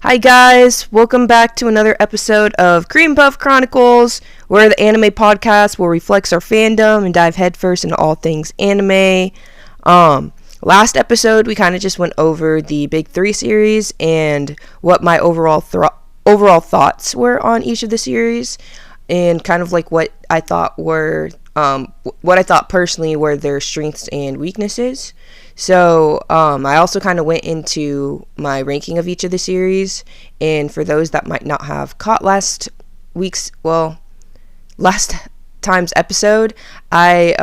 Hi guys, welcome back to another episode of Cream Puff Chronicles. We're the anime podcast where we flex our fandom and dive headfirst into all things anime. Last episode we kind of just went over the Big Three series and what my overall thoughts were on each of the series, and kind of like what I thought personally were their strengths and weaknesses. So I also kind of went into my ranking of each of the series, and for those that might not have caught last time's episode, my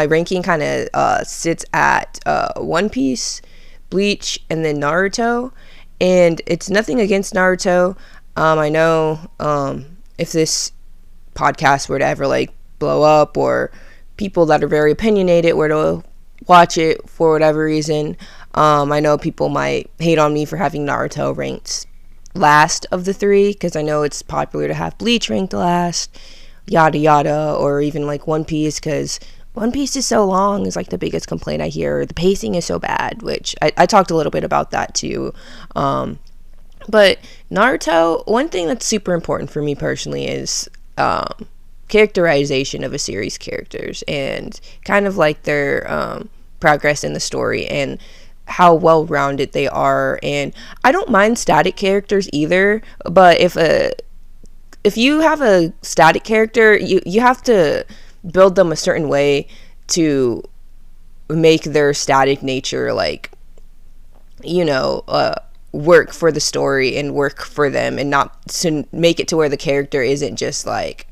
ranking kind of sits at One Piece, Bleach, and then Naruto. And it's nothing against Naruto. I know if this podcast were to ever like blow up, or people that are very opinionated were to watch it for whatever reason, I know people might hate on me for having Naruto ranked last of the three, because I know it's popular to have Bleach ranked last, yada yada, or even like One Piece, because One Piece is so long is like the biggest complaint I hear. The pacing is so bad, which I talked a little bit about that too. But Naruto, one thing that's super important for me personally is characterization of a series characters, and kind of like their progress in the story and how well-rounded they are. And I don't mind static characters either, but if you have a static character, you have to build them a certain way to make their static nature work for the story and work for them, and not to make it to where the character isn't just like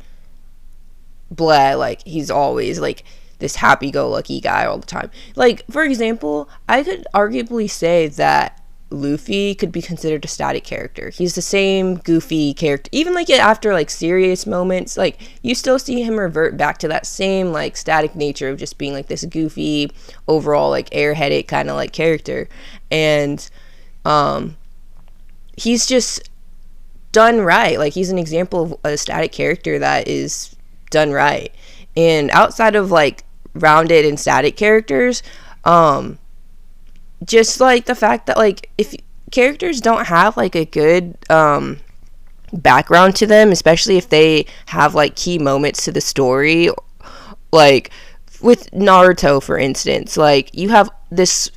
blah, like he's always like this happy-go-lucky guy all the time. Like, for example, I could arguably say that Luffy could be considered a static character. He's the same goofy character, even like after like serious moments, like you still see him revert back to that same like static nature of just being like this goofy overall like airheaded kind of like character. And he's just done right. Like, he's an example of a static character that is done right. And outside of like rounded and static characters, just like the fact that like if characters don't have like a good background to them, especially if they have like key moments to the story, like with Naruto for instance, like you have this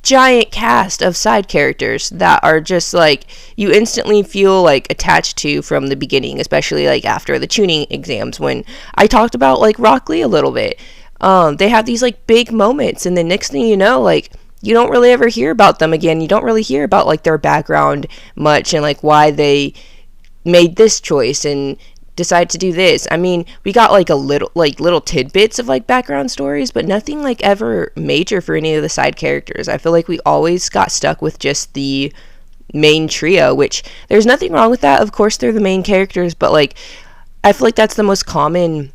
giant cast of side characters that are just like you instantly feel like attached to from the beginning, especially like after the tuning exams, when I talked about like Rock Lee a little bit. They have these like big moments, and the next thing you know, like you don't really ever hear about them again. You don't really hear about like their background much, and like why they made this choice and decide to do this. I mean, we got like little tidbits of like background stories, but nothing like ever major for any of the side characters. I feel like we always got stuck with just the main trio, which there's nothing wrong with that. Of course, they're the main characters, but like I feel like that's the most common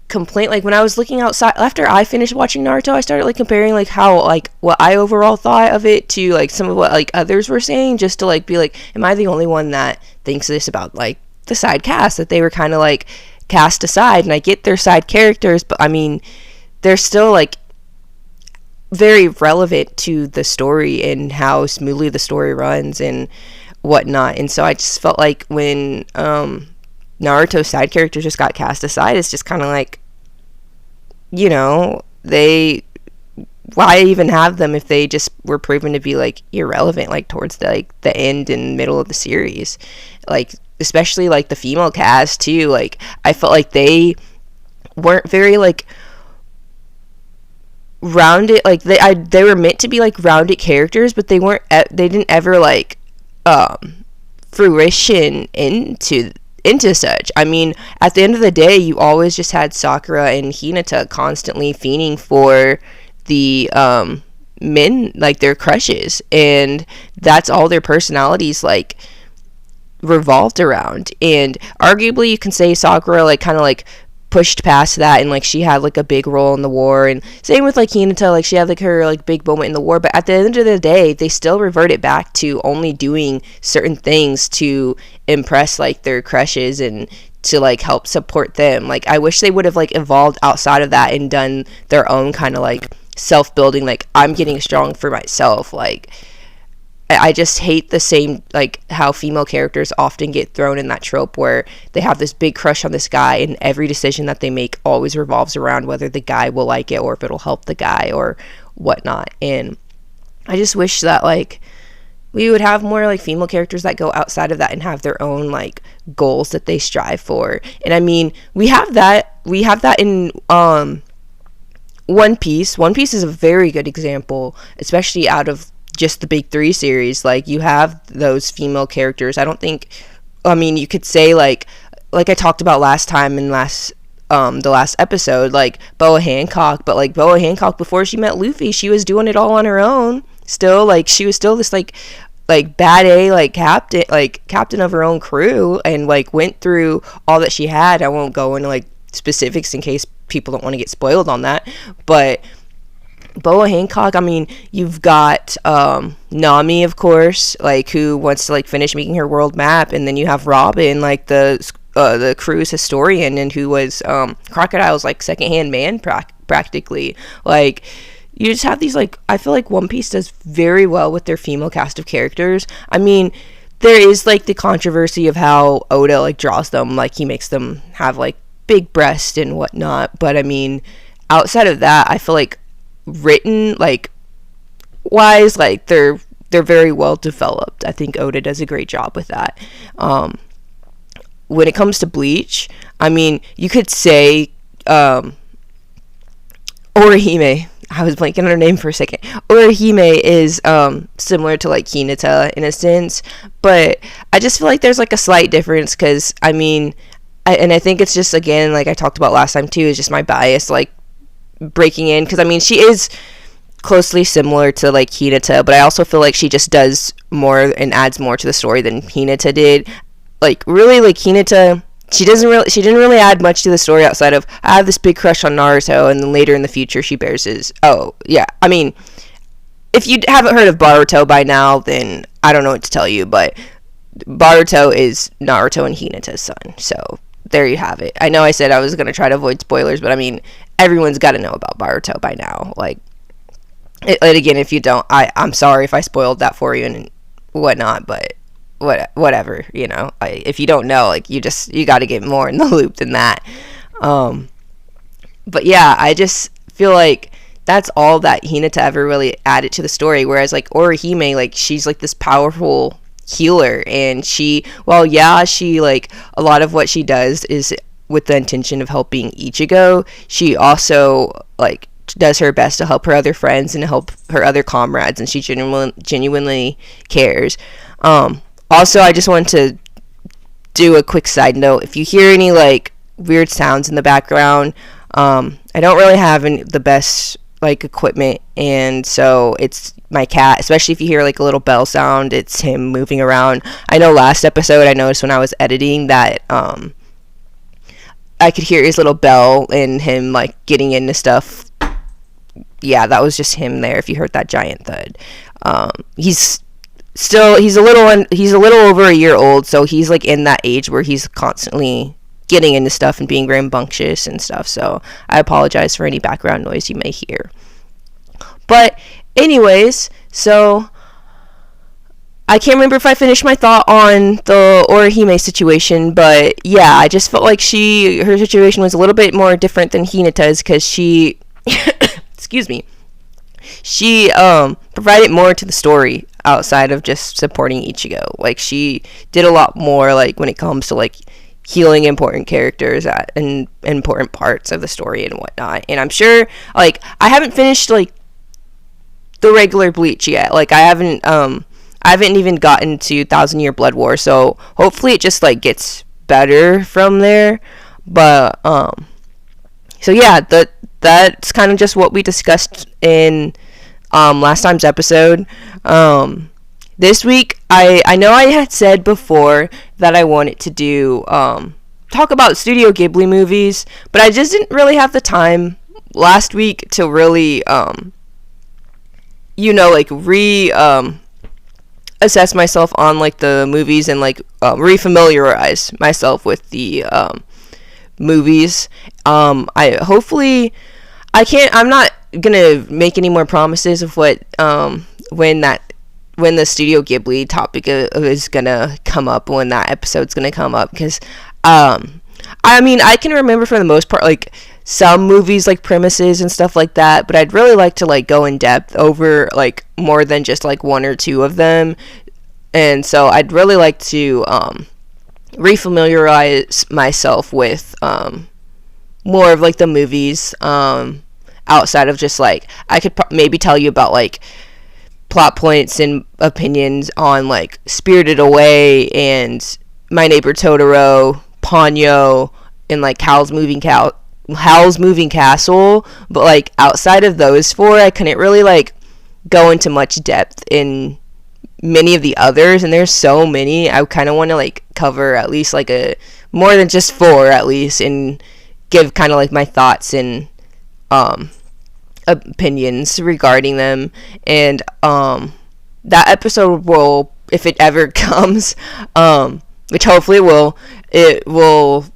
complaint. Like when I was looking outside after I finished watching Naruto, I started like comparing like how like what I overall thought of it to like some of what like others were saying, just to like be like, am I the only one that thinks this about like the side cast, that they were kind of like cast aside? And I get their side characters, but I mean they're still like very relevant to the story and how smoothly the story runs and whatnot. And so I just felt like when Naruto's side characters just got cast aside, it's just kind of like, you know, they why even have them if they just were proven to be like irrelevant, like towards the end and middle of the series, like especially like the female cast too. Like I felt like they weren't very like rounded, like they were meant to be like rounded characters, but they didn't ever like fruition into such. I mean, at the end of the day, you always just had Sakura and Hinata constantly fiending for the men, like their crushes, and that's all their personalities like revolved around. And arguably you can say Sakura like kind of like pushed past that, and like she had like a big role in the war, and same with like Hinata, like she had like her like big moment in the war, but at the end of the day they still reverted back to only doing certain things to impress like their crushes and to like help support them. Like I wish they would have like evolved outside of that and done their own kind of like self-building, like I'm getting strong for myself. Like I just hate the same, like how female characters often get thrown in that trope where they have this big crush on this guy, and every decision that they make always revolves around whether the guy will like it or if it'll help the guy or whatnot. And I just wish that like we would have more like female characters that go outside of that and have their own like goals that they strive for. And I mean, we have that in One Piece. One Piece is a very good example, especially out of just the big three series. Like you have those female characters. I mean, you could say like I talked about last time in the last episode, like Boa Hancock. But like Boa Hancock, before she met Luffy, she was doing it all on her own still. Like she was still this like bad A like captain of her own crew, and like went through all that she had. I won't go into like specifics in case people don't want to get spoiled on that, but Boa Hancock, I mean, you've got Nami, of course, like who wants to like finish making her world map, and then you have Robin, like the crew's historian, and who was Crocodile's like secondhand man practically. Like you just have these like, I feel like One Piece does very well with their female cast of characters. I mean, there is like the controversy of how Oda like draws them, like he makes them have like big breasts and whatnot, but I mean, outside of that, I feel like written like wise, like they're very well developed. I think Oda does a great job with that. When it comes to Bleach, I mean, you could say Orihime, I was blanking on her name for a second. Orihime is similar to like Hinata in a sense, but I just feel like there's like a slight difference, because I mean, I think it's just, again, like I talked about last time too, is just my bias like breaking in, because I mean she is closely similar to like Hinata, but I also feel like she just does more and adds more to the story than Hinata did. Like really, like Hinata, she didn't really add much to the story outside of I have this big crush on Naruto, and then later in the future she bears his, oh yeah, I mean, if you haven't heard of Boruto by now, then I don't know what to tell you, but Boruto is Naruto and Hinata's son, so there you have it. I know I said I was going to try to avoid spoilers, but I mean, everyone's got to know about Boruto by now. Like, again, if you don't, I'm sorry if I spoiled that for you and whatnot, but whatever, you know. If you don't know, like, you got to get more in the loop than that. But yeah, I just feel like that's all that Hinata ever really added to the story, whereas like Orihime, like she's like this powerful healer, and she like a lot of what she does is with the intention of helping Ichigo. She also like does her best to help her other friends and help her other comrades, and she genuinely cares. Also, I just want to do a quick side note. If you hear any like weird sounds in the background, I don't really have the best like equipment, and so it's my cat. Especially if you hear like a little bell sound, it's him moving around. I know last episode I noticed when I was editing that I could hear his little bell and him like getting into stuff. Yeah, that was just him there. If you heard that giant thud, he's a little over a year old, so he's like in that age where he's constantly getting into stuff and being rambunctious and stuff, so I apologize for any background noise you may hear. But anyways, so I can't remember if I finished my thought on the Orihime situation, but yeah, I just felt like her situation was a little bit more different than Hinata's, because she excuse me, she provided more to the story outside of just supporting Ichigo. Like, she did a lot more, like, when it comes to, like, healing important characters and important parts of the story and whatnot. And I'm sure, like, I haven't finished, like, the regular Bleach yet. Like, I haven't even gotten to Thousand Year Blood War, so hopefully it just, like, gets better from there. But so yeah, that's kind of just what we discussed in last time's episode. This week, I know I had said before that I wanted to do talk about Studio Ghibli movies, but I just didn't really have the time last week to really assess myself on, like, the movies and, like, refamiliarize myself with the movies. I'm not gonna make any more promises of what when the Studio Ghibli topic is gonna come up, when that episode's gonna come up, because I mean, I can remember for the most part, like, some movies, like, premises and stuff like that, but I'd really like to, like, go in depth over, like, more than just, like, one or two of them. And so I'd really like to refamiliarize myself with more of, like, the movies outside of just, like, I could maybe tell you about, like, plot points and opinions on, like, Spirited Away and My Neighbor Totoro, Ponyo, and, like, Howl's Moving Castle. But, like, outside of those four, I couldn't really, like, go into much depth in many of the others, and there's so many. I kind of want to, like, cover at least, like, more than just four at least, and give kind of, like, my thoughts and opinions regarding them. And that episode will, if it ever comes, which hopefully it will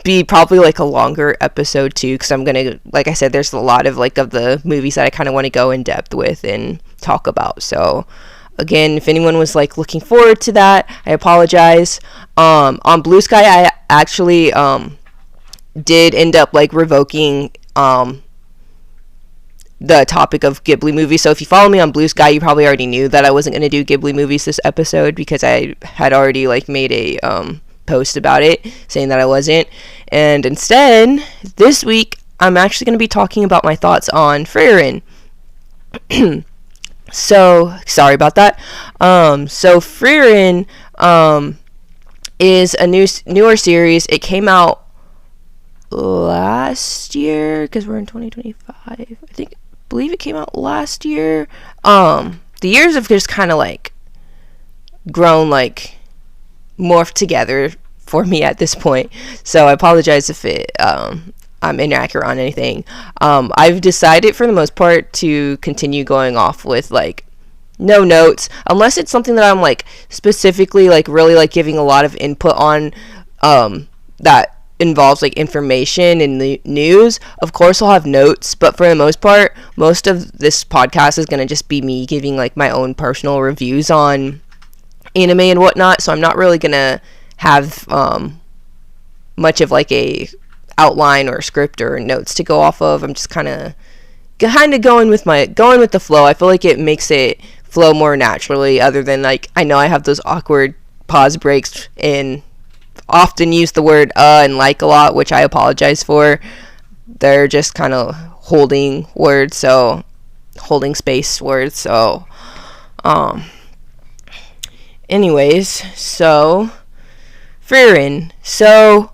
be probably, like, a longer episode too, because I'm gonna, like I said, there's a lot of, like, of the movies that I kind of want to go in depth with and talk about. So again, if anyone was, like, looking forward to that, I apologize. On Blue Sky, I actually did end up, like, revoking the topic of Ghibli movies. So if you follow me on Blue Sky, you probably already knew that I wasn't going to do Ghibli movies this episode, because I had already, like, made a post about it saying that I wasn't. And instead, this week, I'm actually going to be talking about my thoughts on Frieren. So sorry about that. So Frieren is a newer series. It came out last year, because we're in 2025. Believe it came out last year. The years have just kind of, like, grown, like, morphed together for me at this point. So I apologize if I'm inaccurate on anything. I've decided for the most part to continue going off with, like, no notes, unless it's something that I'm, like, specifically, like, really, like, giving a lot of input on, that involves, like, information in the news. Of course I'll have notes, but for the most part, most of this podcast is going to just be me giving, like, my own personal reviews on anime and whatnot. So I'm not really going to have much of, like, a outline or script or notes to go off of. I'm just kind of going with the flow. I feel like it makes it flow more naturally, other than, like, I know I have those awkward pause breaks and often use the word and like a lot, which I apologize for. They're just kind of holding space words. So anyways, so Frieren. So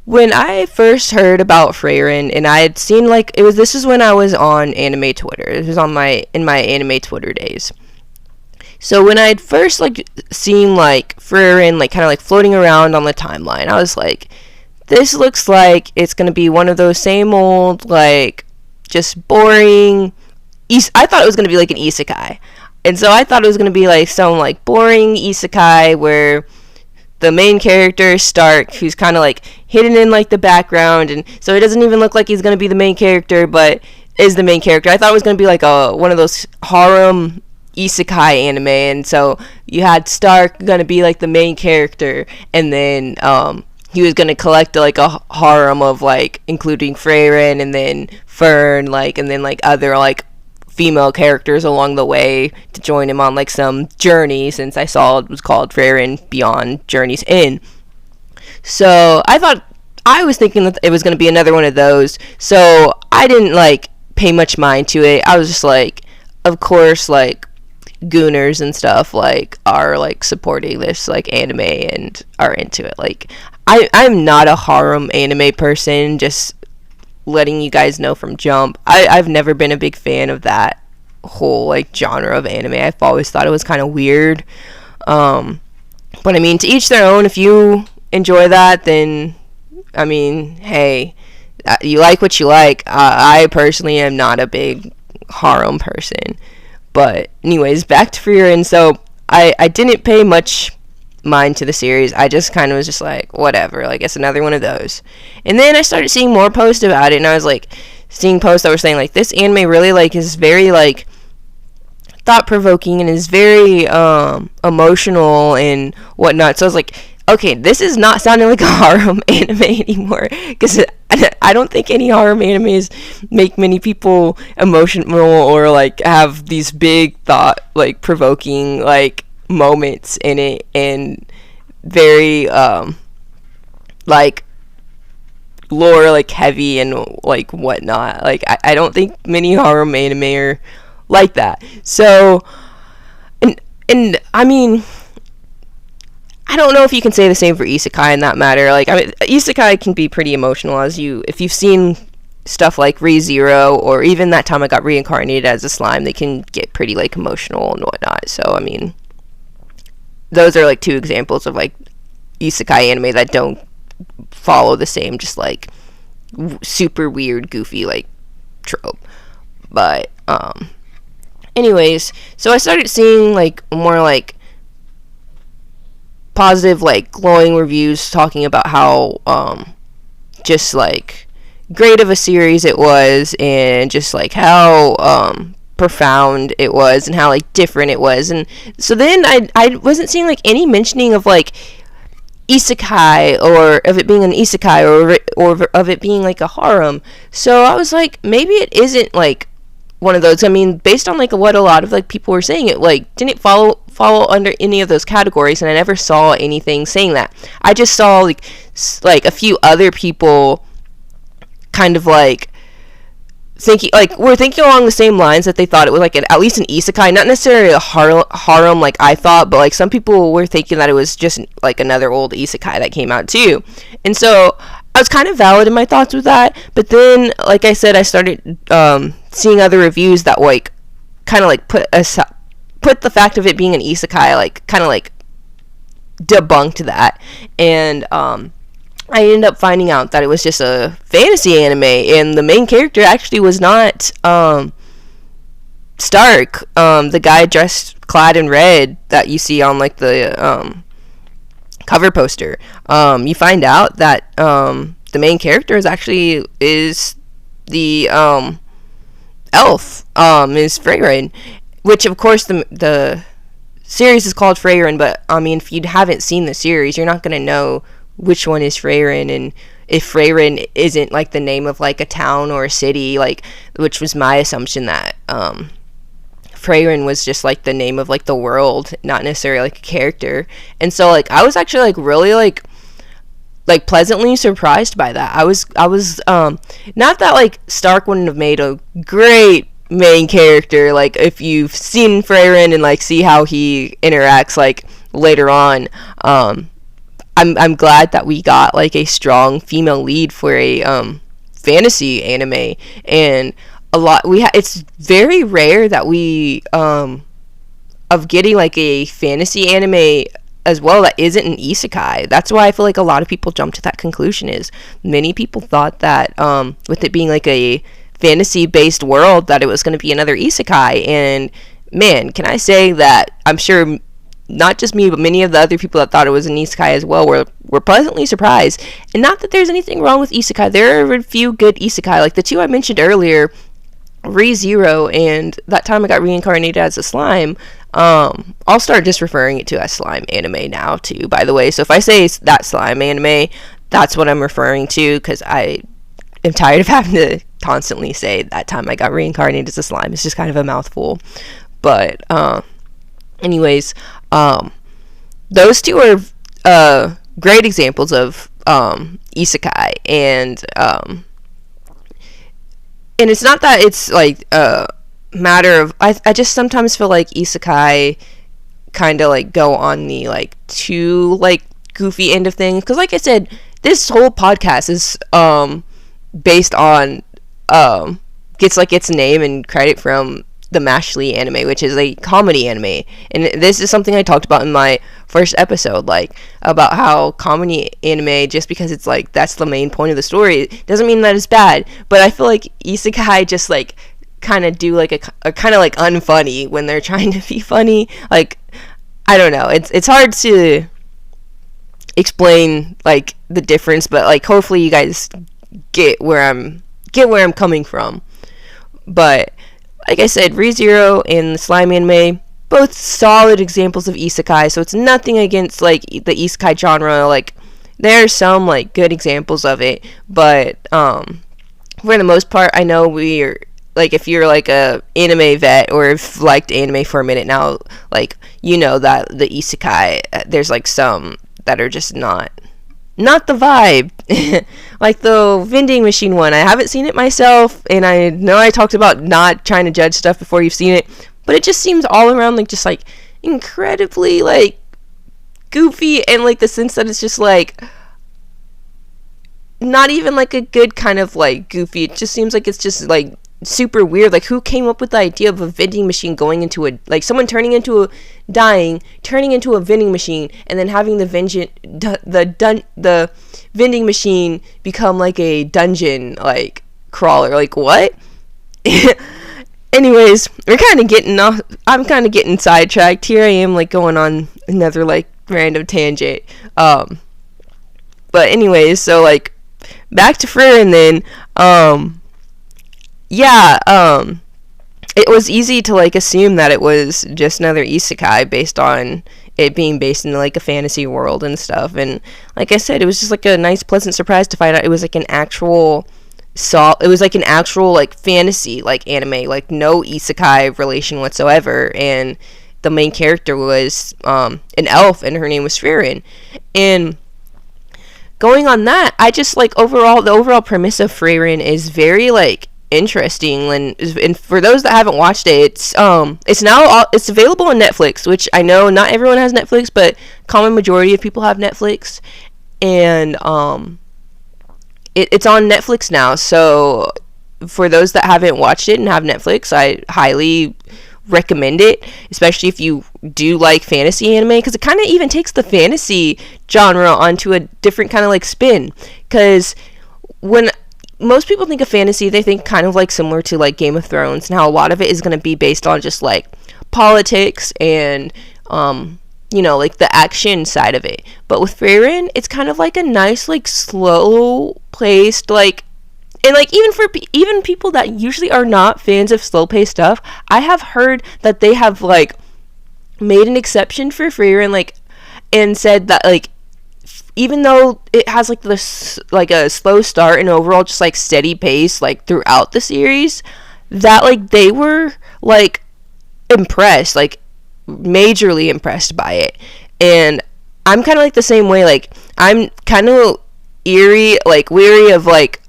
when I first heard about Frieren, and I had seen, like, this is when I was on anime Twitter. This was in my anime Twitter days. So when I had first, like, seen, like, Frieren, like, kind of, like, floating around on the timeline, I was like, this looks like it's gonna be one of those same old, like, just boring. I thought it was gonna be, like, an isekai, and so I thought it was gonna be, like, some, like, boring isekai where the main character is Stark, who's kind of, like, hidden in, like, the background, and so it doesn't even look like he's gonna be the main character, but is the main character. I thought it was gonna be, like, one of those harem isekai anime, and so you had Stark gonna be, like, the main character, and then he was gonna collect, like, a harem of, like, including Frieren and then Fern, like, and then, like, other, like, female characters along the way to join him on like some journey, since I saw it was called Frieren Beyond Journey's End. So I was thinking that it was going to be another one of those, so I didn't like pay much mind to it. I was just like, of course, like gooners and stuff like are like supporting this like anime and are into it. Like I'm not a harem anime person, just letting you guys know from jump. I've never been a big fan of that whole like genre of anime. I've always thought it was kind of weird, but I mean, to each their own. If you enjoy that, then I mean, hey, you like what you like. I personally am not a big harem person. But anyways, back to Frieren. So I didn't pay much mind to the series. I just kind of was just like, whatever, like it's another one of those. And then I started seeing more posts about it, and I was like seeing posts that were saying like this anime really like is very like thought-provoking and is very emotional and whatnot. So I was like, okay, this is not sounding like a harem anime anymore, because I don't think any harem animes make many people emotional or like have these big thought like provoking like moments in it, and very like lore like heavy and like whatnot. Like I don't think many harem anime are like that. So and I mean, I don't know if you can say the same for isekai in that matter. Like, I mean, isekai can be pretty emotional, if you've seen stuff like ReZero, or even That Time I Got Reincarnated as a Slime, they can get pretty like emotional and whatnot. So I mean, those are like two examples of like isekai anime that don't follow the same just like super weird, goofy like trope. But anyways, so I started seeing like more like positive like glowing reviews talking about how just like great of a series it was, and just like how profound it was, and how like different it was. And so then I wasn't seeing like any mentioning of like isekai, or of it being an isekai, or of it being like a harem. So I was like, maybe it isn't like one of those. I mean, based on like what a lot of like people were saying, it like didn't follow under any of those categories, and I never saw anything saying that. I just saw like a few other people kind of like thinking along the same lines, that they thought it was like at least an isekai, not necessarily a harem like I thought, but like some people were thinking that it was just like another old isekai that came out too. And so I was kind of valid in my thoughts with that. But then, like I said, I started seeing other reviews that like kind of like put the fact of it being an isekai like kind of like debunked that. And I ended up finding out that it was just a fantasy anime, and the main character actually was not Stark, the guy clad in red that you see on like the cover poster. You find out that the main character is the elf, is Frieren, which of course the series is called Frieren, but I mean, if you haven't seen the series, you're not gonna know which one is Frieren, and if Frieren isn't like the name of like a town or a city, like, which was my assumption, that Frieren was just like the name of like the world, not necessarily like a character. And so like I was actually like really like pleasantly surprised by that. I was not that like Stark wouldn't have made a great main character, like if you've seen Frieren and like see how he interacts like later on. I'm glad that we got like a strong female lead for a fantasy anime, and it's very rare that we of getting like a fantasy anime as well that isn't an isekai. That's why I feel like a lot of people jumped to that conclusion. Is many people thought that with it being like a fantasy based world, that it was going to be another isekai. And man, can I say that I'm sure not just me, but many of the other people that thought it was an isekai as well were pleasantly surprised. And not that there's anything wrong with isekai. There are a few good isekai, like the two I mentioned earlier, ReZero and That Time I Got Reincarnated as a Slime. I'll start just referring it to as slime anime now too, by the way. So if I say that slime anime, that's what I'm referring to, because am tired of having to constantly say that time I got reincarnated as a slime. It's just kind of a mouthful. But anyways, those two are great examples of isekai, and it's not that it's like a matter of, I just sometimes feel like isekai kind of like go on the like too like goofy end of things, because like I said, this whole podcast is based on gets like its name and credit from the Mashley anime, which is a comedy anime. And this is something I talked about in my first episode, like about how comedy anime, just because it's like that's the main point of the story, doesn't mean that it's bad. But I feel like isekai just like kind of do like a kind of like unfunny when they're trying to be funny. Like, I don't know, it's hard to explain like the difference, but like hopefully you guys get where I'm coming from. But like I said, ReZero and the slime anime, both solid examples of isekai, so it's nothing against like the isekai genre. Like, there are some like good examples of it, but for the most part, I know we're like, if you're like a anime vet or if liked anime for a minute now, like, you know that the isekai, there's like some that are just not the vibe. Like the vending machine one, I haven't seen it myself, and I know I talked about not trying to judge stuff before you've seen it, but it just seems all around like just like incredibly like goofy, and like the sense that it's just like not even like a good kind of like goofy. It just seems like it's just like super weird. Like, who came up with the idea of a vending machine going into a, like, someone turning into a vending machine, and then having the vending machine become like a dungeon like crawler? Like, what? Anyways, I'm kind of getting sidetracked. Here I am like going on another like random tangent. But anyways, so like back to Frieren then. It was easy to like assume that it was just another isekai based on it being based in like a fantasy world and stuff. And like I said, it was just like a nice pleasant surprise to find out it was like an actual like fantasy like anime, like no isekai relation whatsoever. And the main character was an elf, and her name was Frieren. And going on that, I just like the overall premise of Frieren is very like interesting, and for those that haven't watched it, it's available on Netflix, which I know not everyone has Netflix, but common majority of people have Netflix. And it's on Netflix now, so for those that haven't watched it and have Netflix, I highly recommend it, especially if you do like fantasy anime, because it kind of even takes the fantasy genre onto a different kind of like spin. Because when most people think of fantasy, they think kind of like similar to like Game of Thrones, and how a lot of it is going to be based on just like politics and like the action side of it. But with Frieren, it's kind of like a nice like slow paced like, and like even people that usually are not fans of slow paced stuff, I have heard that they have like made an exception for Frieren, like, and said that like even though it has like this like a slow start and overall just like steady pace like throughout the series, that like they were like impressed, like majorly impressed by it. And I'm kind of like the same way. Like, I'm kind of weary of like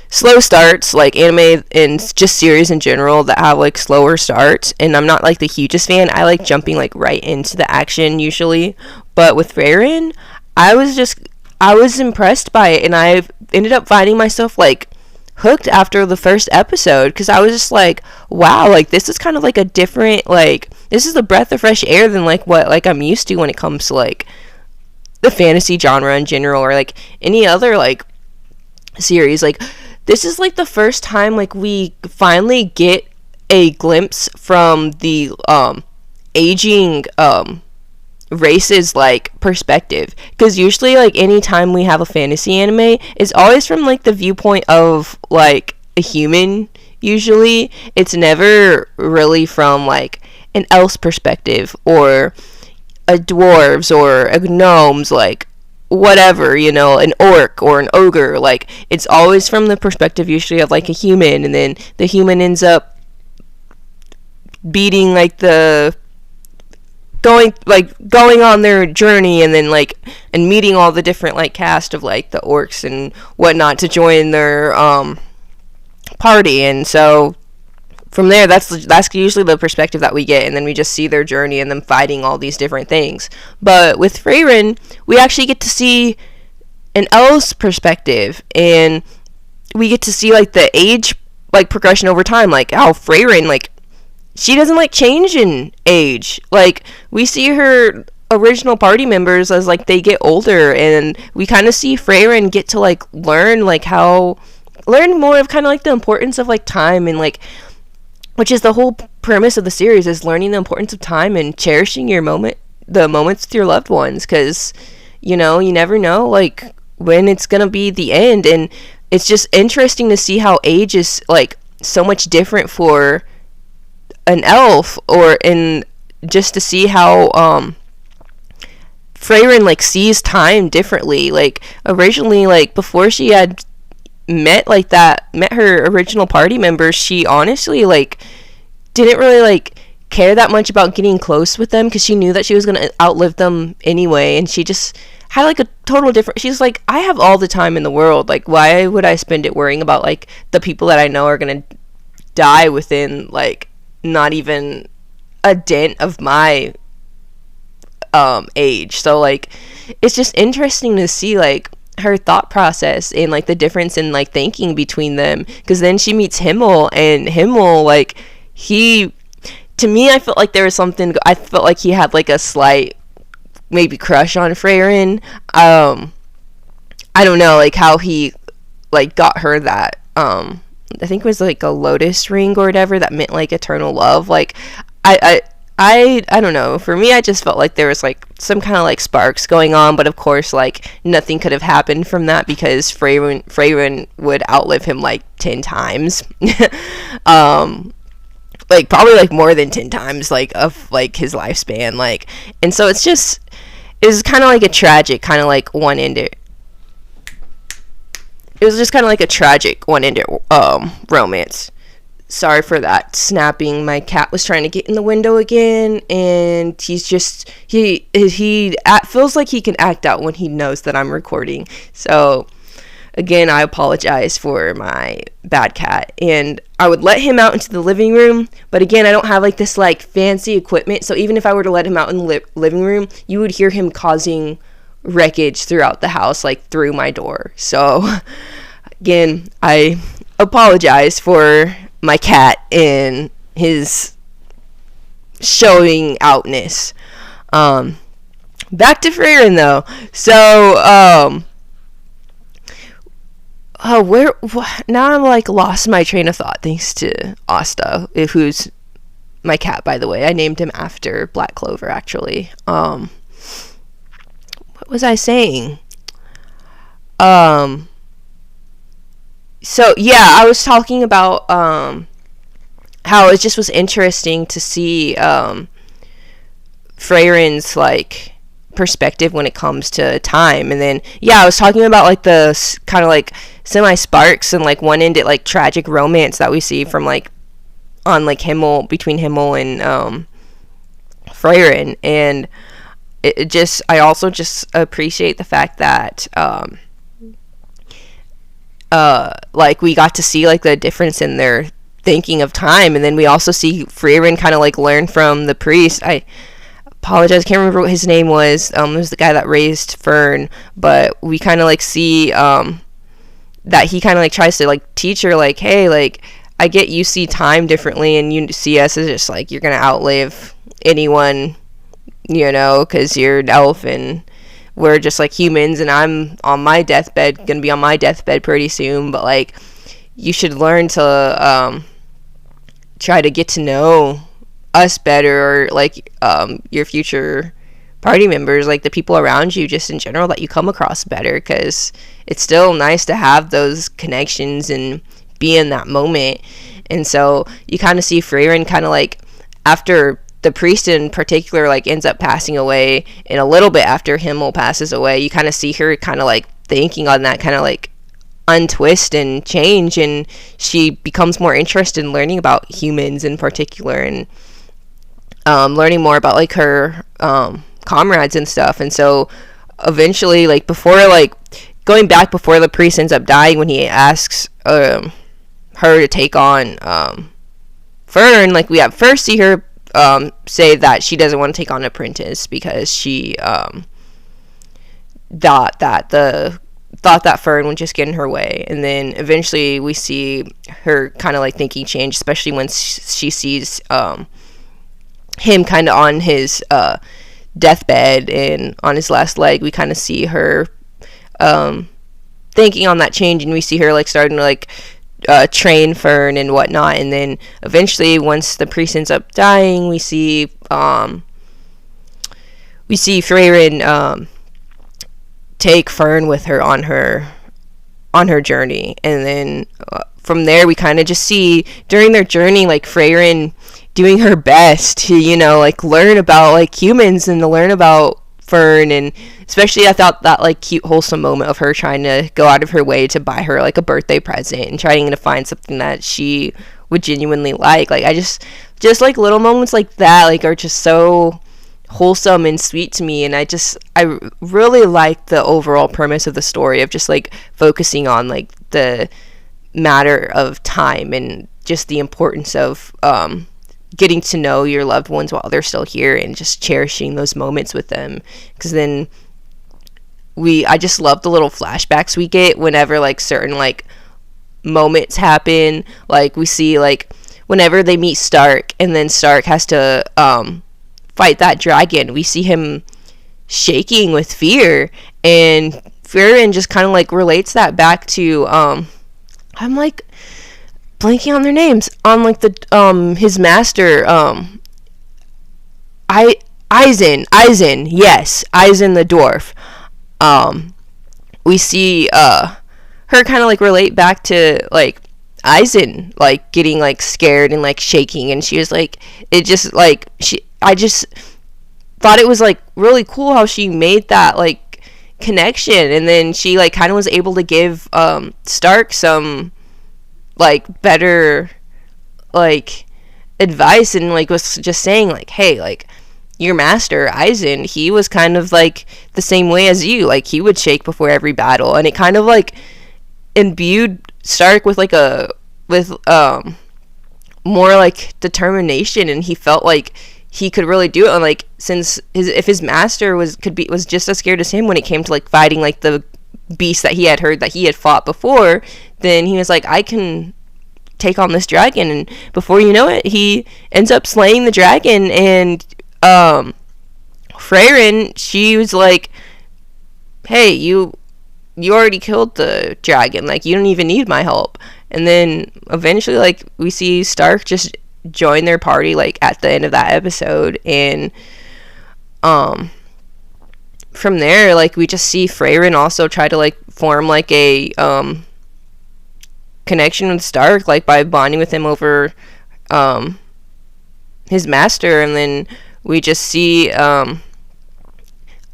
slow starts, like anime and just series in general that have like slower starts, and I'm not like the hugest fan. I like jumping like right into the action usually. But with Frieren, I was impressed by it, and I ended up finding myself like hooked after the first episode, because I was just like, wow, like this is kind of like a different, like this is a breath of fresh air than like what like I'm used to when it comes to like the fantasy genre in general, or like any other like series. Like, this is like the first time like we finally get a glimpse from the aging races like perspective, because usually like anytime we have a fantasy anime, it's always from like the viewpoint of like a human. Usually it's never really from like an elf's perspective, or a dwarves or a gnomes. Like, whatever, you know, an orc or an ogre. Like, it's always from the perspective usually of like a human, and then the human ends up beating like the going on their journey, and then like and meeting all the different like cast of like the orcs and whatnot to join their party. And so from there, that's usually the perspective that we get, and then we just see their journey and them fighting all these different things. But with Frieren, we actually get to see an elf's perspective, and we get to see like the age like progression over time, like how Frieren, like, she doesn't like change in age. Like, we see her original party members as like they get older, and we kind of see Frieren get to like learn more of kind of like the importance of like time, and like, which is the whole premise of the series, is learning the importance of time and cherishing the moments with your loved ones, because, you know, you never know like when it's gonna be the end. And it's just interesting to see how age is like so much different for an elf, or in just to see how Frieren like sees time differently. Like, originally, like before she had met her original party members, she honestly like didn't really like care that much about getting close with them, because she knew that she was gonna outlive them anyway, and she just had like a total different, she's like, I have all the time in the world, like why would I spend it worrying about like the people that I know are gonna die within like not even a dent of my age. So like, it's just interesting to see like her thought process and like the difference in like thinking between them, because then she meets Himmel, and Himmel, like, he, to me, I felt like there was something, I felt like he had like a slight maybe crush on Frieren. I don't know like how he like got her that I think it was like a lotus ring or whatever that meant like eternal love. Like, I don't know. For me, I just felt like there was like some kind of like sparks going on, but of course, like, nothing could have happened from that, because Frieren would outlive him like 10 times. Like probably like more than 10 times like of like his lifespan. Like, and so it's kind of like a tragic kind of like one-ended. It was just kind of like a tragic one-ended romance. Sorry for that snapping. My cat was trying to get in the window again, and he's just he feels like he can act out when he knows that I'm recording. So again, I apologize for my bad cat, and I would let him out into the living room, but again, I don't have like this like fancy equipment, so even if I were to let him out in the living room, you would hear him causing wreckage throughout the house, like through my door. So again, I apologize for my cat and his showing outness. Back to Frieren though. So now I'm like lost my train of thought, thanks to Asta, who's my cat, by the way. I named him after Black Clover, actually. What was I saying? So yeah, I was talking about how it just was interesting to see Frieren's like perspective when it comes to time. And then yeah, I was talking about like the kind of like semi sparks and like one-ended like tragic romance that we see from like on like between Himmel and Frieren. And it just, I also just appreciate the fact that like we got to see like the difference in their thinking of time. And then we also see Frieren kind of like learn from the priest. I apologize, I can't remember what his name was. It was the guy that raised Fern, but we kind of like see that he kind of like tries to like teach her like, hey, like, I get you see time differently, and you see us as just like you're gonna outlive anyone, you know, because you're an elf and we're just like humans, and I'm on my deathbed, gonna be on my deathbed pretty soon, but like you should learn to try to get to know us better, or like your future party members, like the people around you just in general that you come across better, because it's still nice to have those connections and be in that moment. And so you kind of see Frieren kind of like after the priest in particular like ends up passing away, and a little bit after Himmel passes away, you kind of see her kind of like thinking on that, kind of like untwist and change, and she becomes more interested in learning about humans in particular, and learning more about like her comrades and stuff. And so eventually, like before, like going back before the priest ends up dying, when he asks her to take on Fern, like we at first see her say that she doesn't want to take on an apprentice because she thought that Fern would just get in her way. And then eventually we see her kind of like thinking change, especially when she sees him kind of on his deathbed and on his last leg. We kind of see her thinking on that change, and we see her like starting to like train Fern and whatnot. And then eventually, once the priest ends up dying, we see Frieren take Fern with her on her journey. And then from there, we kind of just see during their journey like Frieren doing her best to, you know, like learn about like humans and to learn about Fern. And especially I thought that like cute wholesome moment of her trying to go out of her way to buy her like a birthday present and trying to find something that she would genuinely like I just like little moments like that like are just so wholesome and sweet to me. And I really like the overall premise of the story of just like focusing on like the matter of time and just the importance of getting to know your loved ones while they're still here and just cherishing those moments with them. Because then I just love the little flashbacks we get whenever like certain like moments happen. Like we see like whenever they meet Stark, and then Stark has to fight that dragon, we see him shaking with fear, and Frieren just kind of like relates that back to I'm like blanking on their names, on like the his master, Eisen, yes, Eisen the dwarf. We see her kind of like relate back to like Eisen like getting like scared and like shaking, and she was like, it just like I just thought it was like really cool how she made that like connection. And then she like kind of was able to give Stark some like better like advice, and like was just saying like, hey, like your master Eisen, he was kind of like the same way as you, like he would shake before every battle. And it kind of like imbued Stark with like more like determination, and he felt like he could really do it. And like since if his master was just as scared as him when it came to like fighting like the beast that he had heard that he had fought before, then he was like, I can take on this dragon. And before you know it, he ends up slaying the dragon. And Frieren, she was like, hey, you already killed the dragon, like you don't even need my help. And then eventually like we see Stark just join their party like at the end of that episode. And from there, like we just see Frieren also try to like form like a connection with Stark, like by bonding with him over his master. And then we just see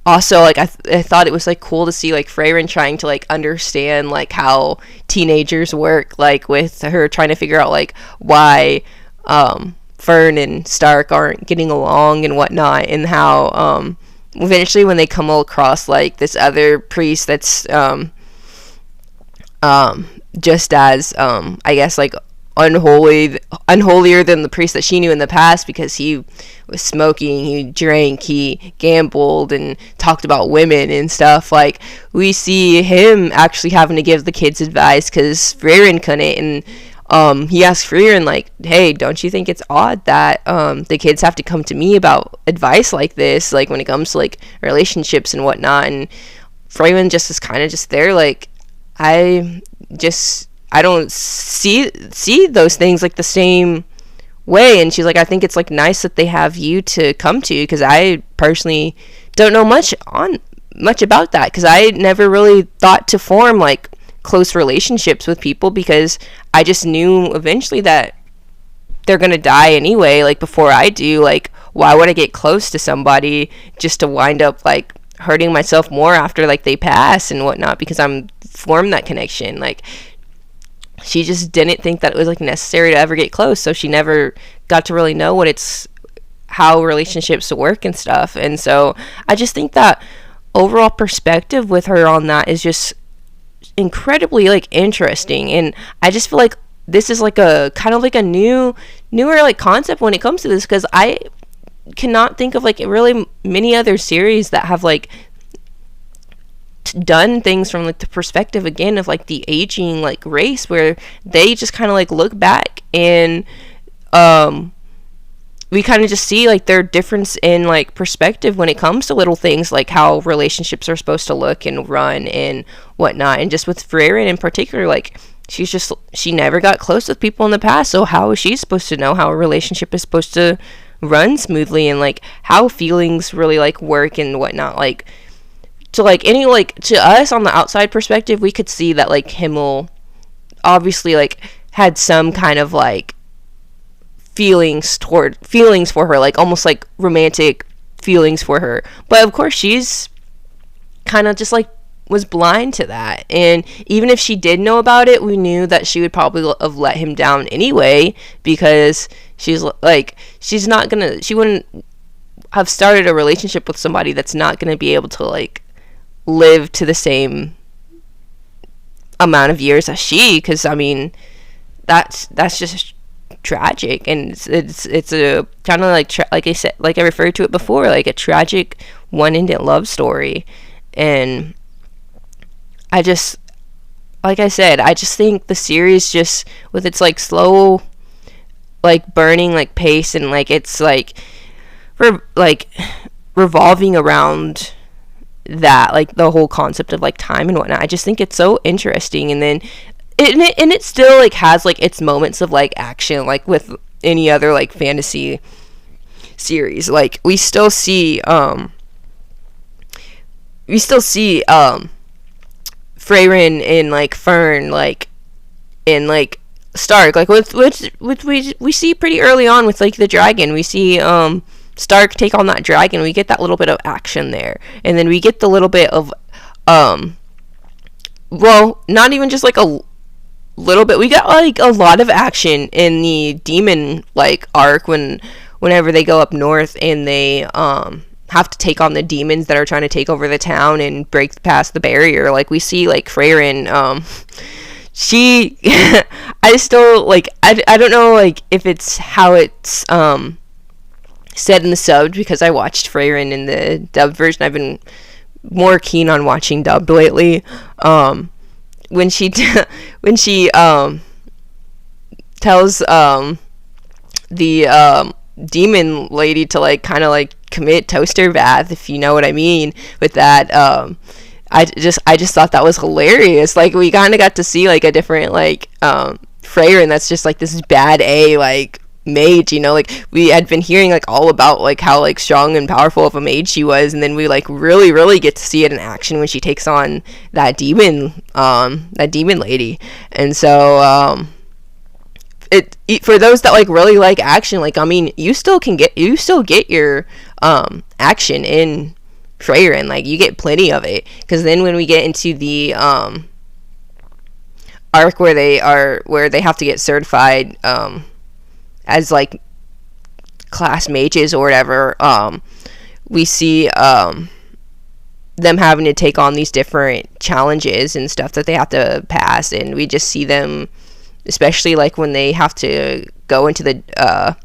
also like I thought it was like cool to see like Frieren trying to like understand like how teenagers work, like with her trying to figure out like why Fern and Stark aren't getting along and whatnot, and how eventually when they come across like this other priest that's just as I guess like unholier than the priest that she knew in the past, because he was smoking, he drank, he gambled and talked about women and stuff. Like we see him actually having to give the kids advice because Frieren couldn't. And he asked Frieren like, hey, don't you think it's odd that the kids have to come to me about advice like this, like when it comes to like relationships and whatnot? And Frieren just is kind of just there like, I don't see those things like the same way. And she's like, I think it's like nice that they have you to come to, because I personally don't know much about that, because I never really thought to form like close relationships with people, because I just knew eventually that they're gonna die anyway, like before I do. Like why would I get close to somebody just to wind up like hurting myself more after like they pass and whatnot, because I'm formed that connection. Like, she just didn't think that it was like necessary to ever get close, so she never got to really know how relationships work and stuff. And so I just think that overall perspective with her on that is just incredibly like interesting, and I just feel like this is like a kind of like a newer like concept when it comes to this, because I cannot think of like really many other series that have like done things from like the perspective again of like the aging like race, where they just kind of like look back and we kind of just see like their difference in like perspective when it comes to little things like how relationships are supposed to look and run and whatnot. And just with Frieren in particular, like she never got close with people in the past, so how is she supposed to know how a relationship is supposed to run smoothly and like how feelings really like work and whatnot. Like, to like any like to us on the outside perspective, we could see that like Himmel obviously like had some kind of like feelings for her, like almost like romantic feelings for her, but of course she's kind of just like was blind to that. And even if she did know about it, we knew that she would probably have let him down anyway, because she wouldn't have started a relationship with somebody that's not going to be able to like live to the same amount of years as she, because I mean that's just tragic. And it's a kind of like like I said, like I referred to it before, like a tragic one-ended love story. And I just, like I said, I just think the series just with its like slow like burning like pace, and like it's like revolving around that, like the whole concept of like time and whatnot, I just think it's so interesting. And then it still like has like its moments of like action, like with any other like fantasy series. Like we still see Frieren and like Fern, like in like Stark, like with we see pretty early on with like the dragon. We see Stark take on that dragon. We get that little bit of action there, and then we get the little bit of well, not even just like a little bit. We got like a lot of action in the demon like arc whenever they go up north and they have to take on the demons that are trying to take over the town and break past the barrier. Like we see like Frieren, she I still like I don't know like if it's how it's said in the sub, because I watched Frieren in the dubbed version. I've been more keen on watching dubbed lately. When she tells the demon lady to like kind of like commit toaster bath, if you know what I mean with that, I just thought that was hilarious. Like we kind of got to see like a different like Frieren that's just like this bad like mage, you know. Like we had been hearing like all about like how like strong and powerful of a mage she was, and then we like really get to see it in action when she takes on that demon lady. And so it for those that like really like action, like I mean you still get your action in Frieren, like you get plenty of it, because then when we get into the arc where they have to get certified as like class mages or whatever, we see them having to take on these different challenges and stuff that they have to pass, and we just see them, especially like when they have to go into the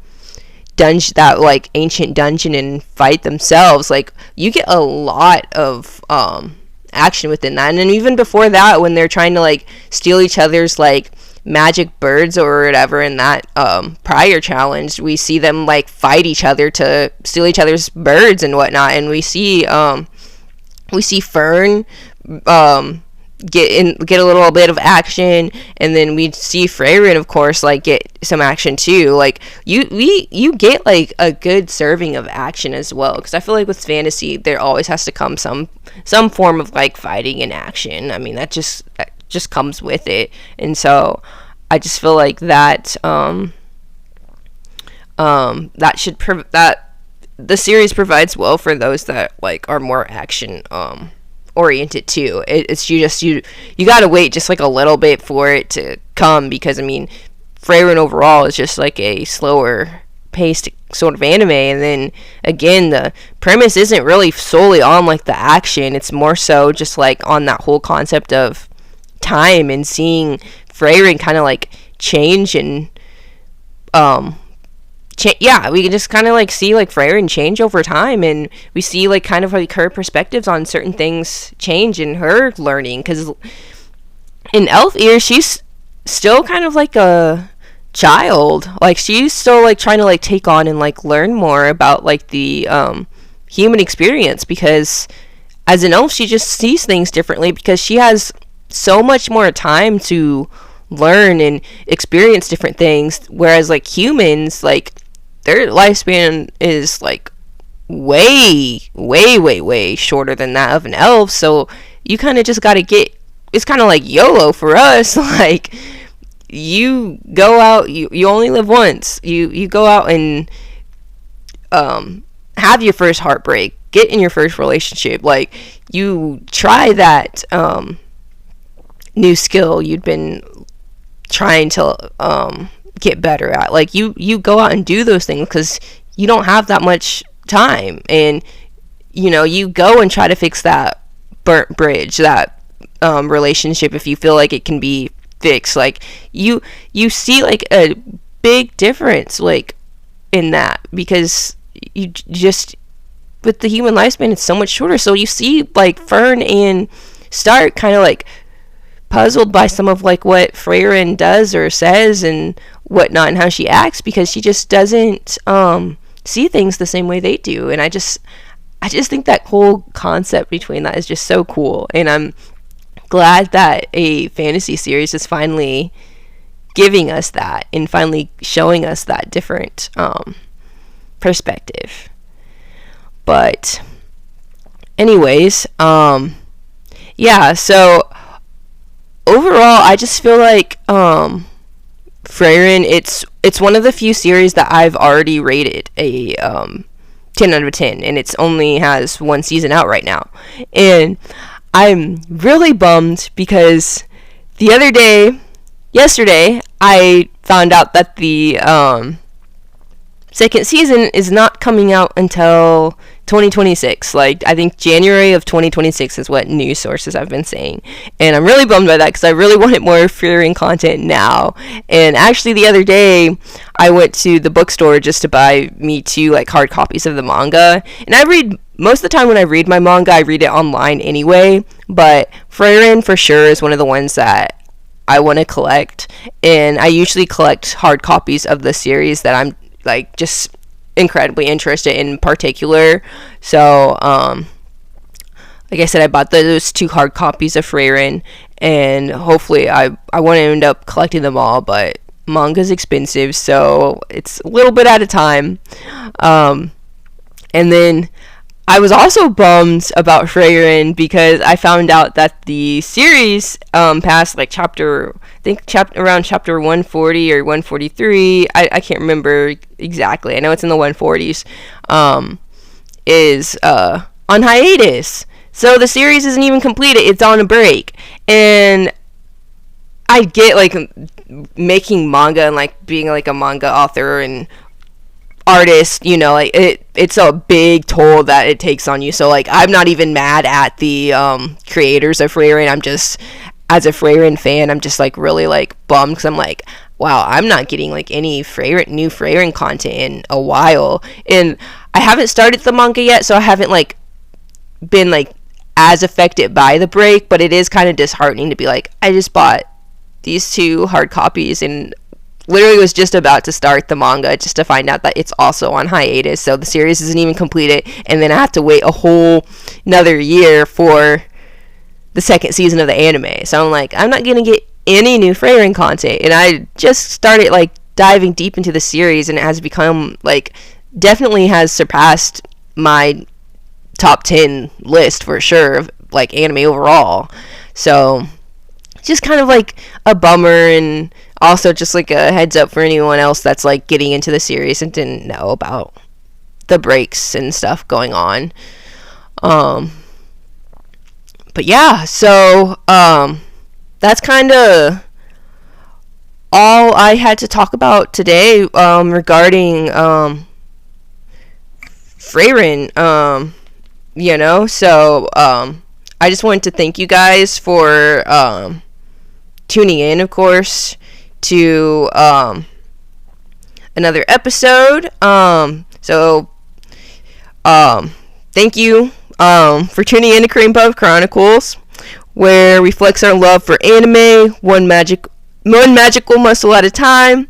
dungeon, that like ancient dungeon, and fight themselves. Like you get a lot of action within that. And then even before that, when they're trying to like steal each other's like magic birds or whatever in that prior challenge, we see them like fight each other to steal each other's birds and whatnot. And we see Fern get a little bit of action, and then we see Frieren of course like get some action too. Like you get like a good serving of action as well, because I feel like with fantasy there always has to come some form of like fighting and action. I mean that just comes with it. And so I just feel like that that the series provides well for those that like are more action oriented too. It's you gotta wait just like a little bit for it to come, because I mean, Frieren overall is just like a slower paced sort of anime, and then again the premise isn't really solely on like the action. It's more so just like on that whole concept of time and seeing Frieren kind of like change and we can just kind of like see like Frieren change over time, and we see like kind of like her perspectives on certain things change in her learning, because in Elf Ear she's still kind of like a child. Like she's still like trying to like take on and like learn more about like the human experience, because as an elf she just sees things differently because she has so much more time to learn and experience different things, whereas like humans, like their lifespan is like way shorter than that of an elf. So you kind of just got to get, it's kind of like YOLO for us. Like you go out, you only live once. You go out and have your first heartbreak, get in your first relationship, like you try that new skill you'd been trying to get better at. Like you go out and do those things because you don't have that much time, and you know, you go and try to fix that burnt bridge, that relationship, if you feel like it can be fixed. Like you see like a big difference like in that, because you just, with the human lifespan it's so much shorter. So you see like Fern and Stark kind of like puzzled by some of like what Frieren does or says and whatnot, and how she acts, because she just doesn't see things the same way they do. And I just think that whole concept between that is just so cool, and I'm glad that a fantasy series is finally giving us that and finally showing us that different perspective. But anyways, yeah, so overall I just feel like Frieren, it's one of the few series that I've already rated a 10 out of 10, and it's only has one season out right now. And I'm really bummed because yesterday I found out that the second season is not coming out until 2026. Like, I think January of 2026 is what news sources have been saying. And I'm really bummed by that, because I really wanted more Frieren content now. And actually the other day I went to the bookstore just to buy me 2 like hard copies of the manga. And I read, most of the time when I read my manga, I read it online anyway, but Frieren for sure is one of the ones that I want to collect. And I usually collect hard copies of the series that I'm like just incredibly interested in particular. So like I said, I bought those 2 hard copies of Frieren, and hopefully I want to end up collecting them all, but manga's expensive, so it's a little bit at a time. And then I was also bummed about Frieren because I found out that the series past like around chapter 140 or 143, I can't remember exactly, I know it's in the 140s, is on hiatus. So the series isn't even completed, it's on a break. And I get like making manga and like being like a manga author and artist, you know, like it's a big toll that it takes on you. So like I'm not even mad at the creators of Frieren. I'm just, as a Frieren fan, I'm just like really like bummed, because I'm like, wow, I'm not getting like any new Frieren content in a while. And I haven't started the manga yet, so I haven't like been like as affected by the break, but it is kind of disheartening to be like, I just bought these 2 hard copies and literally was just about to start the manga just to find out that it's also on hiatus. So the series isn't even completed, and then I have to wait a whole another year for the second season of the anime. So I'm like, I'm not gonna get any new Frieren content. And I just started like diving deep into the series, and it has become like, definitely has surpassed my top 10 list for sure of like anime overall. So just kind of like a bummer, and also just like a heads up for anyone else that's like getting into the series and didn't know about the breaks and stuff going on. But yeah, so that's kind of all I had to talk about today regarding Frieren. So I just wanted to thank you guys for tuning in, of course, to another episode. Thank you for tuning in to Cream Puff Chronicles, where we flex our love for anime one magical muscle at a time.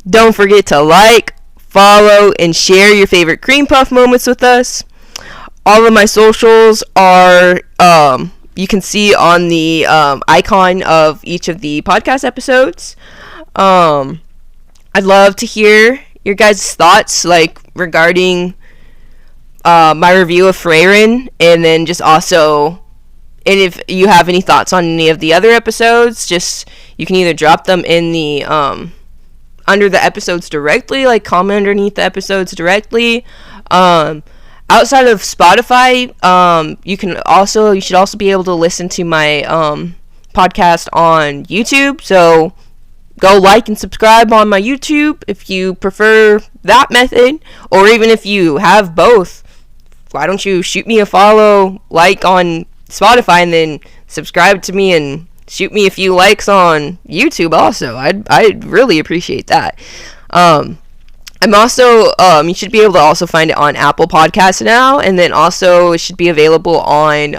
Don't forget to like, follow, and share your favorite Cream Puff moments with us. All of my socials are you can see on the icon of each of the podcast episodes. I'd love to hear your guys' thoughts, like, regarding my review of Frieren, and then just also, and if you have any thoughts on any of the other episodes, just, you can either drop them in the under the episodes directly, like comment underneath the episodes directly. Outside of Spotify, you should also be able to listen to my podcast on YouTube. So go like and subscribe on my YouTube if you prefer that method, or even if you have both. Why don't you shoot me a follow, like on Spotify, and then subscribe to me and shoot me a few likes on YouTube also. I'd really appreciate that. I'm also, you should be able to also find it on Apple Podcasts now, and then also it should be available on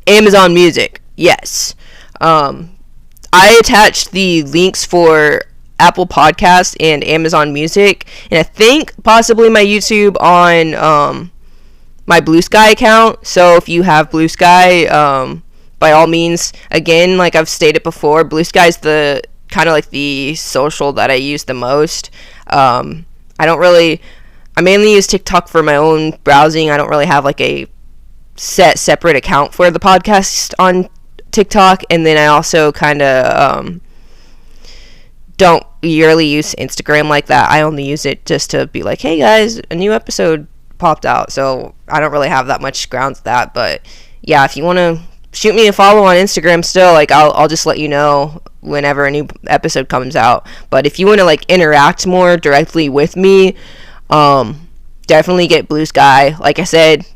Amazon Music. Yes. I attached the links for Apple Podcasts and Amazon Music, and I think possibly my YouTube on my Blue Sky account. So if you have Blue Sky, by all means, again, like I've stated before, Blue Sky is the kind of like the social that I use the most. I mainly use TikTok for my own browsing. I don't really have like a separate account for the podcast on TikTok, and then I also kind of don't really use Instagram like that. I only use it just to be like, hey guys, a new episode popped out. So I don't really have that much grounds to that. But yeah, if you want to shoot me a follow on Instagram still, like I'll just let you know whenever a new episode comes out. But if you want to like interact more directly with me, definitely get Blue Sky. Like I said,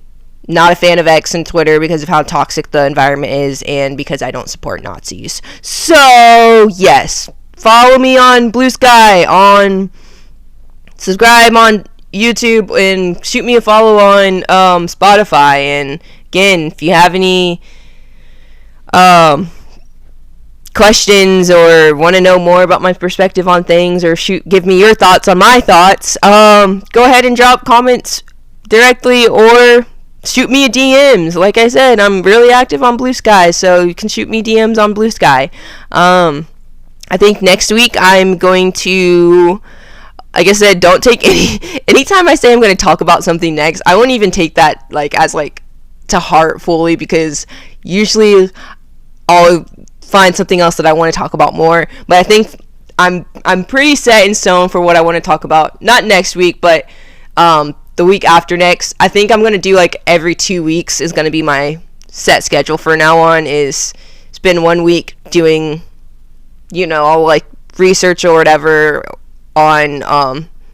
not a fan of X and Twitter because of how toxic the environment is, and because I don't support Nazis. So yes, follow me on Blue Sky, subscribe on YouTube, and shoot me a follow on Spotify. And again, if you have any questions or want to know more about my perspective on things, or give me your thoughts on my thoughts, go ahead and drop comments directly or shoot me a DMs. Like I said, I'm really active on Blue Sky, so you can shoot me DMs on Blue Sky. I think next week I'm going to, like I said, don't take anytime I say I'm going to talk about something next, I won't even take that as to heart fully, because usually I'll find something else that I want to talk about more. But I think I'm pretty set in stone for what I want to talk about. Not next week, but the week after next. I think I'm going to do every 2 weeks is going to be my set schedule for now on. Is spend 1 week doing, all research or whatever on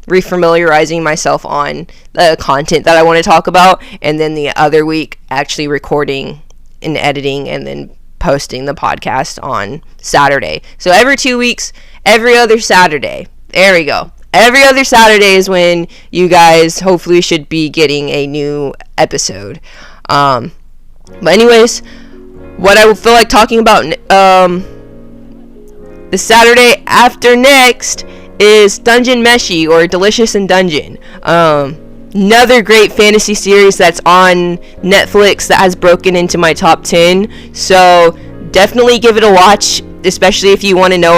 refamiliarizing myself on the content that I want to talk about, and then the other week actually recording and editing and then posting the podcast on Saturday. So every 2 weeks, every other Saturday. There we go. Every other Saturday is when you guys hopefully should be getting a new episode. But anyways, what I feel like talking about the Saturday after next is Dungeon Meshi, or Delicious in Dungeon. Another great fantasy series that's on Netflix that has broken into my top 10. So definitely give it a watch, especially if you want to know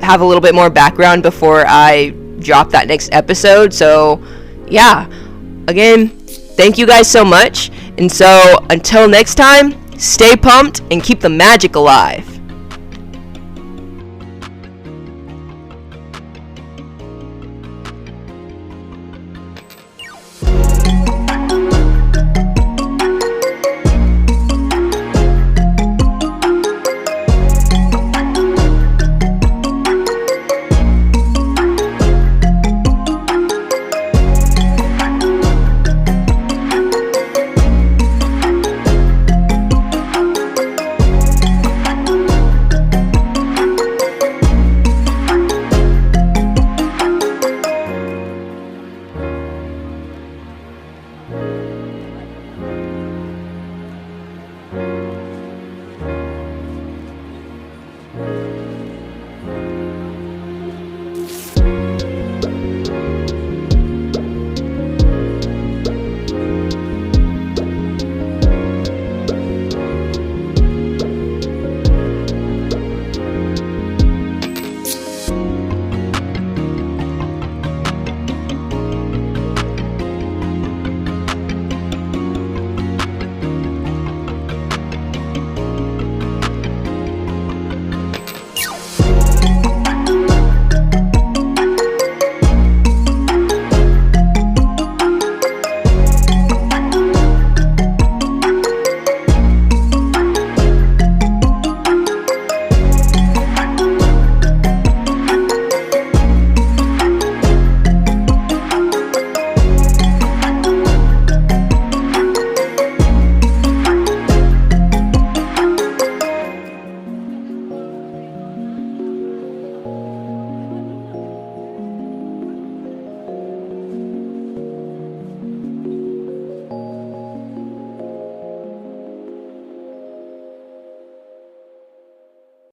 have a little bit more background before I drop that next episode. So yeah, again, thank you guys so much. And so until next time, stay pumped and keep the magic alive.